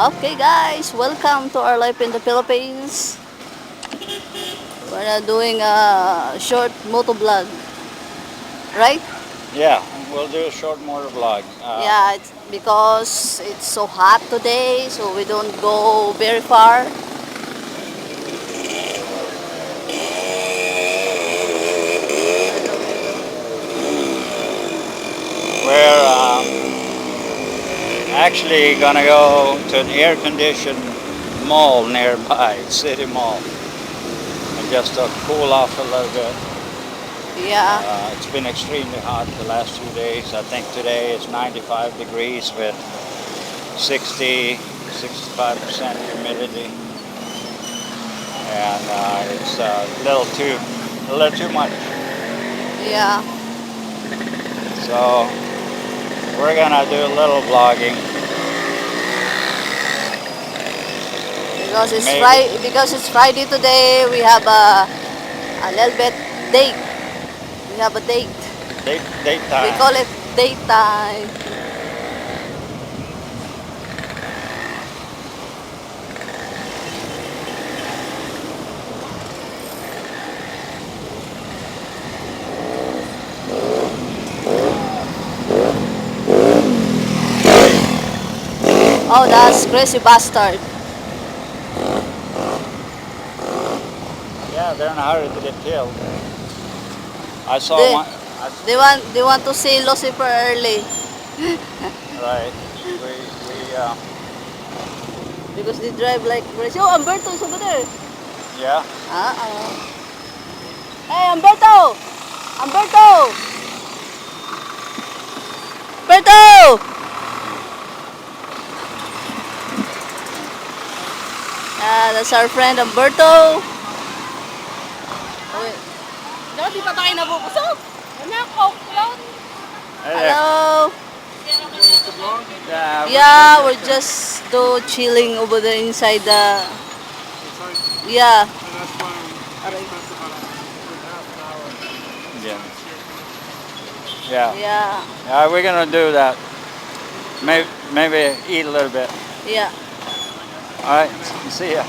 Okay guys, welcome to our life in the Philippines. We're doing a short moto vlog, right? Yeah, we'll do a short motor vlog. Yeah, it's because it's so hot today, so we don't go very far. We're actually gonna go to an air-conditioned mall nearby, city mall, and just to cool off a little bit. Yeah, It's been extremely hot the last 2 days. I think today is 95 degrees with 65% humidity, and it's a little too much. yeah. So we're gonna do a little vlogging. Maybe Because it's Friday today, we have a little bit date. We have a date. date We time. call it date time. Oh, that's crazy bastard. Yeah, they're in a hurry to get killed. I saw They one. they want to see Lucifer early Right. We because they drive like crazy. Oh, Umberto's over there. yeah. Hey, Umberto! Umberto! Umberto! That's our friend Umberto. Wait. No, di pa tayo nabubusog. Anak, coke lang. Hey there. Hello. Yeah. Yeah, we're just chilling over there inside the. Yeah. Yeah. Yeah. Yeah. Yeah. We're gonna do that. Maybe eat a little bit. Yeah. All right. See ya.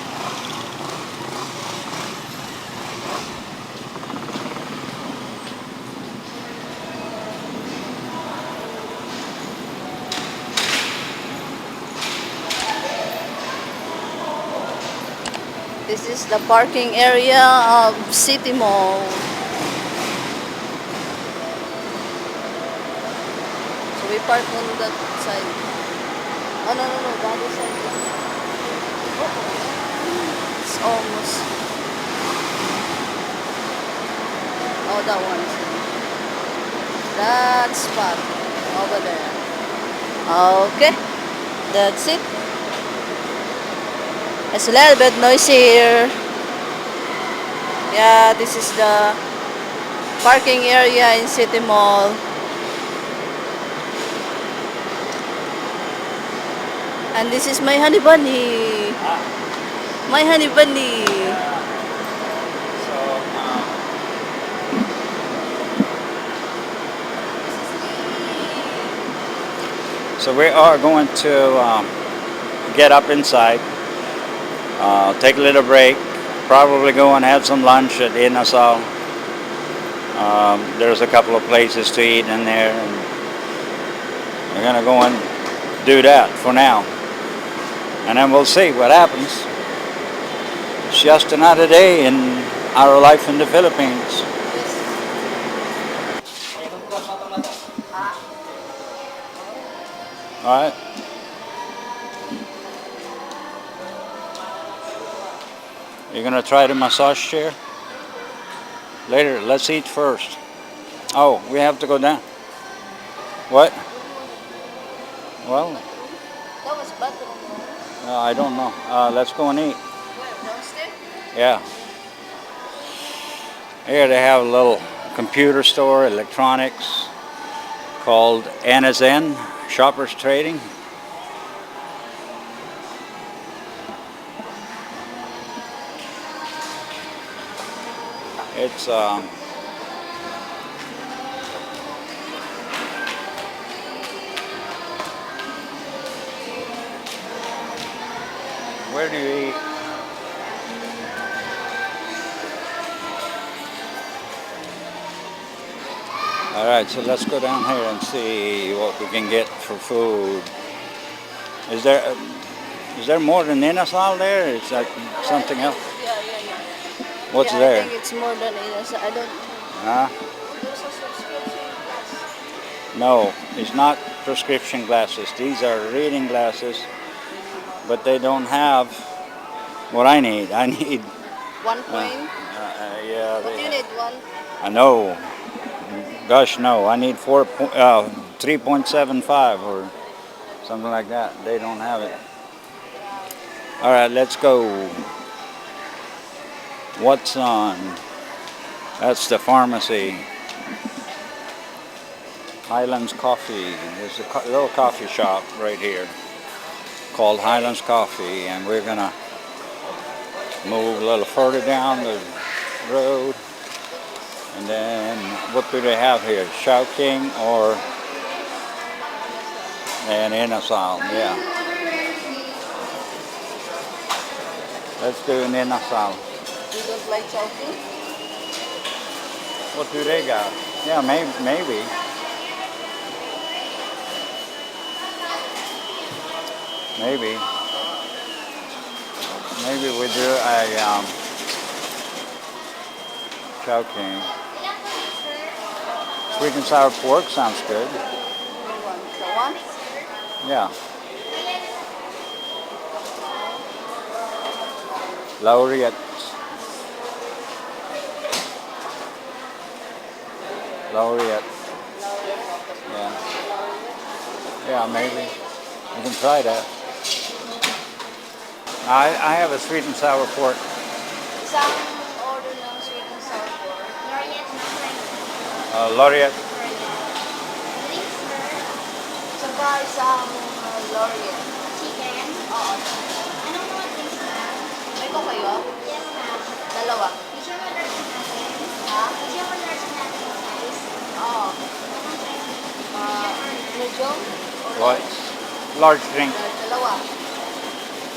This is the parking area of City Mall. So we park on that side. Oh, no, the other side. It's almost. Oh, that one. That spot over there. Okay, that's it. It's a little bit noisy here. Yeah, this is the parking area in City Mall. And this is my honey bunny. My honey bunny. So we are going to get up inside, take a little break, probably go and have some lunch at Inasal. There's a couple of places to eat in there, and we're gonna go and do that for now, and then we'll see what happens. It's just another day in our life in the Philippines. All right. You're gonna try the massage chair later. Let's eat first. Oh, we have to go down. What? Well, That was bathroom. I don't know. Let's go and eat. Where? Downstairs? Yeah. Here they have a little computer store, electronics, called NSN, Shoppers Trading. It's Where do you eat? All right, so let's go down here and see what we can get for food. Is there more than Inasal there? Is that something else? Yeah. What's Yeah, there? I think it's more than it is. I don't. Huh? There's a subscription class. No, it's not prescription glasses. These are reading glasses, but they don't have what I need. I need. 1 point. Yeah. But you need one. I know. Gosh, no. I need 3.75 or something like that. They don't have it. All right, let's go. What's on? That's the pharmacy. Highlands Coffee. There's a little coffee shop right here called Highlands Coffee, and we're gonna move a little further down the road. And then, what do they have here? Shouting or an Inasal? Yeah. Let's do an Inasal. You don't like chocolate? What do they got? Yeah, maybe. Maybe we do a Chowking. Sweet and sour pork sounds good. The one? Yeah. Laureate. Yeah. Yeah, maybe. We can try that. I have a sweet and sour pork. Isang order ng sweet and sour pork. Laureate. Saka isang L'Oreal. Chicken. Oo. Anong mga drinks na? May ko kayo? Yes, ma'am. Dalawa. Is your order natin? Ha? Is your order natin yung size? Oo. Anong size? Medium? Or What? large? Large drink. Dalawa.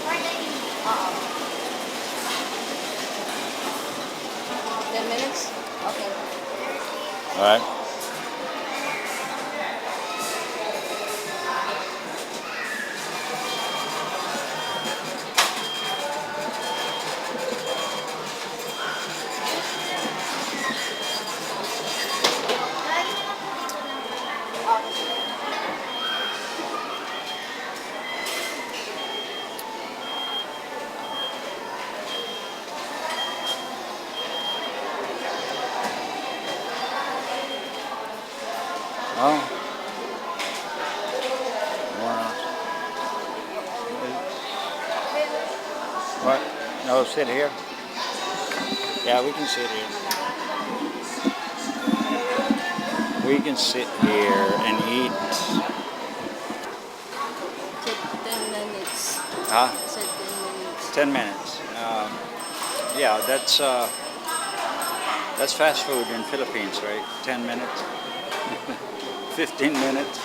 For dining. Oo. 10 minutes? Okay. All right. Oh. Wow. What? No, sit here. Yeah, we can sit here. We can sit here and eat. Said 10 minutes. Huh? Said 10 minutes. 10 minutes. Yeah, that's fast food in Philippines, right? 10 minutes. 15 minutes.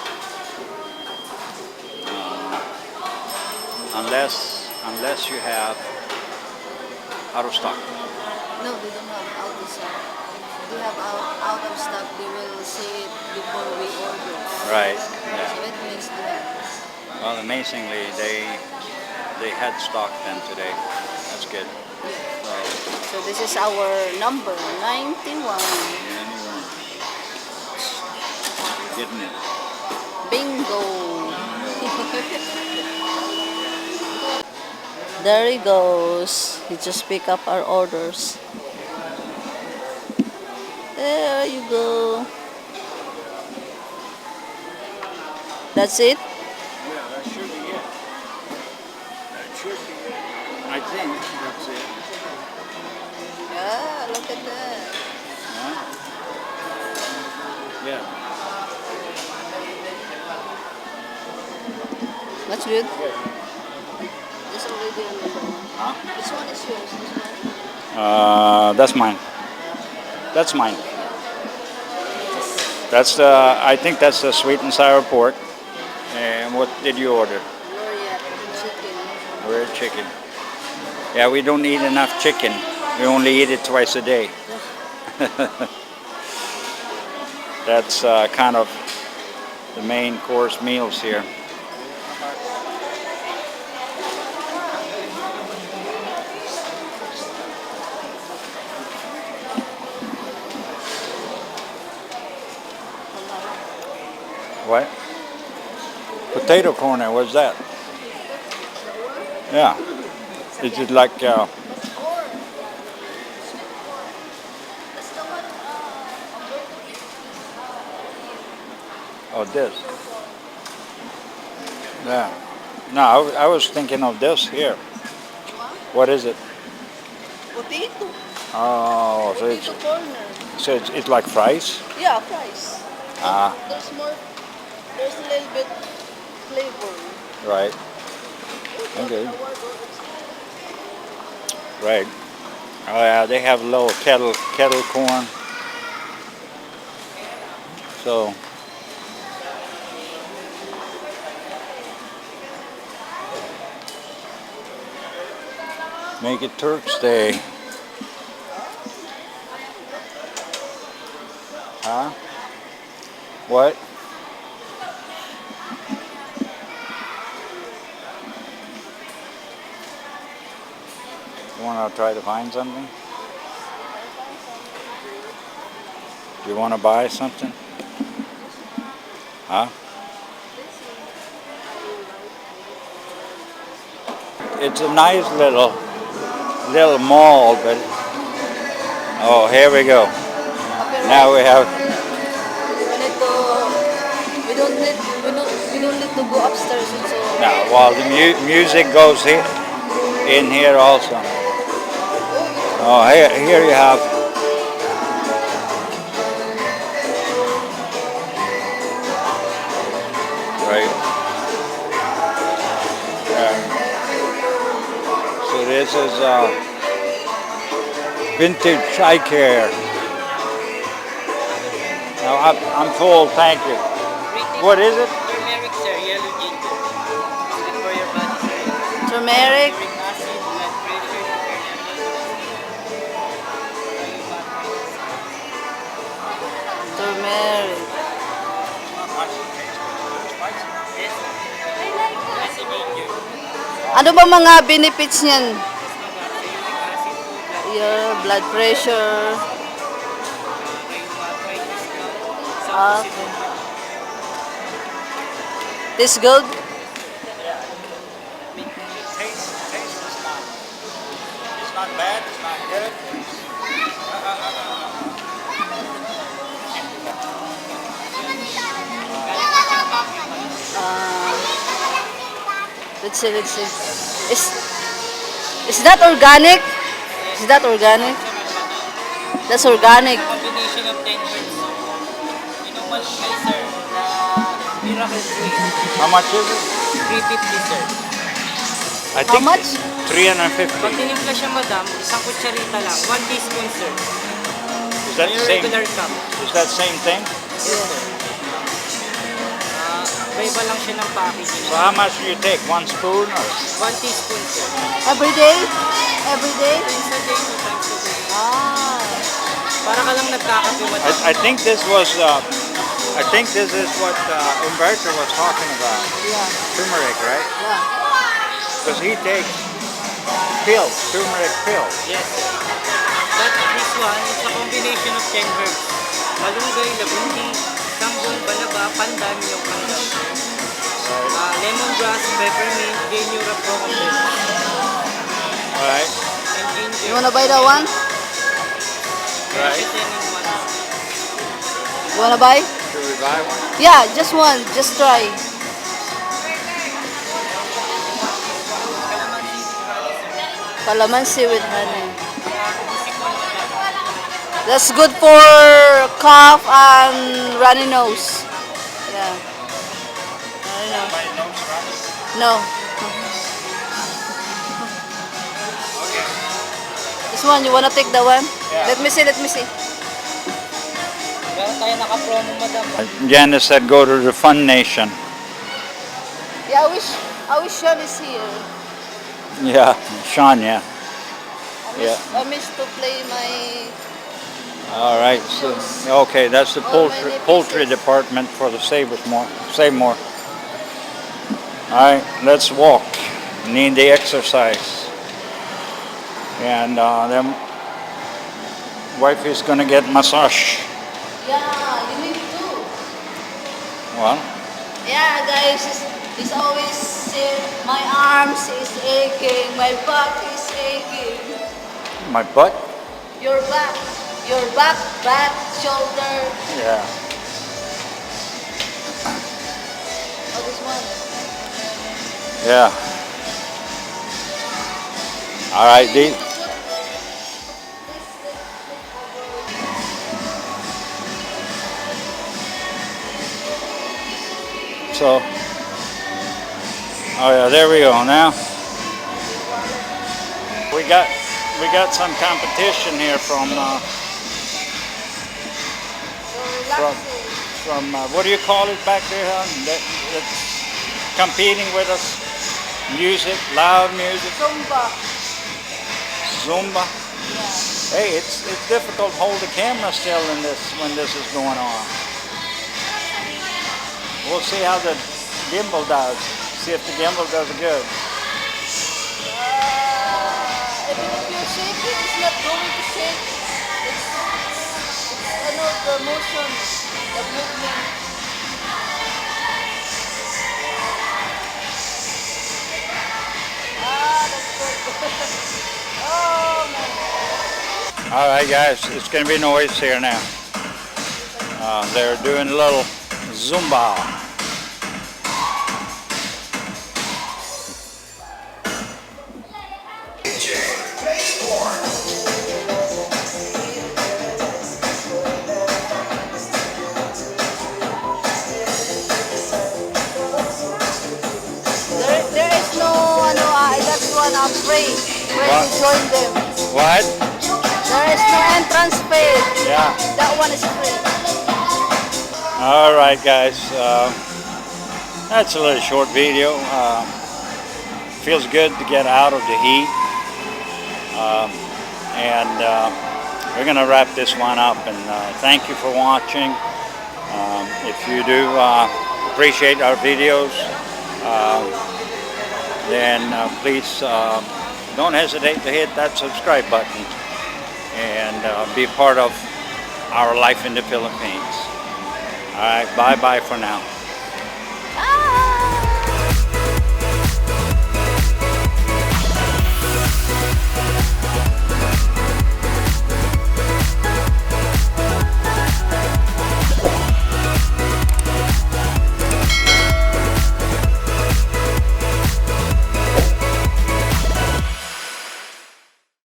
Unless you have out of stock. No, they don't have out of stock. They have out of stock. They will say it before we order. Right. So Yeah. it means that. Well, amazingly, they had stock then today. That's good. So this is our number 91. Anyway, getting it. Bingo. There he goes. He just pick up our orders. There you go. That's it? Yeah, that should be it. That should be it. I think that's it. Yeah, look at that. Huh? Yeah. That's good. It's already on the phone. Huh? Which one is yours? This one? That's mine. That's mine. I think that's the sweet and sour pork. And what did you order? L'Oreal chicken. Rare chicken. Yeah, we don't eat enough chicken. We only eat it twice a day. That's kind of the main course meals here. What? Potato corner, what's that? Yeah. Is it like oh, this? Yeah. No, I was thinking of this here. What is it? Potato. Oh, Potato corner. so it's like fries? Yeah, fries. Ah, There's a little bit flavor. right. Okay. Right. Oh yeah, they have little kettle corn. So make it Turk's Day. Huh? What? You want to try to find something? Do you want to buy something? Huh? It's a nice little mall, but oh, here we go. Now we have. We don't need to go upstairs. So Now, while the music goes here, in here also. Oh, here you have. Right. So this is vintage eye care. Now I'm full, thank you. What is it? Turmeric, sir. Yellow ginger. Good for your body, sir. turmeric. Uric acid, blood pressure, Turmeric. Ano ba mga benefits niyan? Your blood pressure. Okay. This good? It's not bad, it's not good. Let's see. Is that organic? Is that organic? That's organic. combination of 10 birds. Inuman kayo, sir. Miracle Tree. How much is it? 350, sir. I How think much? 350. Pag tinimpla siya, madam, isang kutsarita lang. 1 teaspoon, sir. Is that Yung same? regular cup. Is that same thing? Yes, sir. Iba lang siya ng packaging. So how much do you take? 1 spoon or? 1 teaspoon, sir. Every day? Every day? Times a day, 2 times a day. Ah. Para ka lang nagkakape, madam. I think this was. I think this is what Umberto was talking about. Yeah. Turmeric, right? Yeah. Because he takes pills, turmeric pills. Yes, sir. But this one, it's a combination of 10 herbs. Malunggay, labundi, sambong, balaba, pandan, yung pandan. Lemongrass, peppermint, geniura, propolis, All right. and ginger. You wanna buy that one? Right. 10 in 1. You wanna buy? Should we buy one? Yeah, just one. Just try. Calamansi with honey. That's good for cough and runny nose. Yeah. I don't know. No. This one, you wanna take the one? Yeah. Let me see. Meron tayo naka-promo, madam. Janice said go to the Fun Nation. Yeah, I wish Sean is here. Yeah, Sean, yeah. Yeah. I miss to play my. All right. So okay, that's the Oh, many poultry pieces. department for the Save more. All right, let's walk. Need the exercise. And then wife is gonna get massage. Yeah, you need to. Well, Yeah, guys, it's always my arms is aching, my back is aching. my butt. Your back, back, shoulder. Yeah. Oh, this one. Yeah. All right, You D. need to put this So, oh yeah, there we go. Now we got some competition here from over. what do you call it back there? Huh? That's competing with us. Music, loud music, Zumba. Zumba. Yeah. Hey, it's difficult to hold the camera still in this when this is going on. We'll see how the gimbal does. See if the gimbal does good. Even if you shake it, it's not going to shake. It's the motion, the movement. That's good. Oh man. All right, guys, it's going to be noise here now. They're doing a little Zumba. There is no, that's one afraid when What? you join them. What? There is no entrance fee. Yeah. That one is free. All right, guys. That's a little short video. Feels good to get out of the heat. And we're going to wrap this one up. And thank you for watching. If you do appreciate our videos, then please don't hesitate to hit that subscribe button and be part of our life in the Philippines. All right, bye-bye for now. Ah!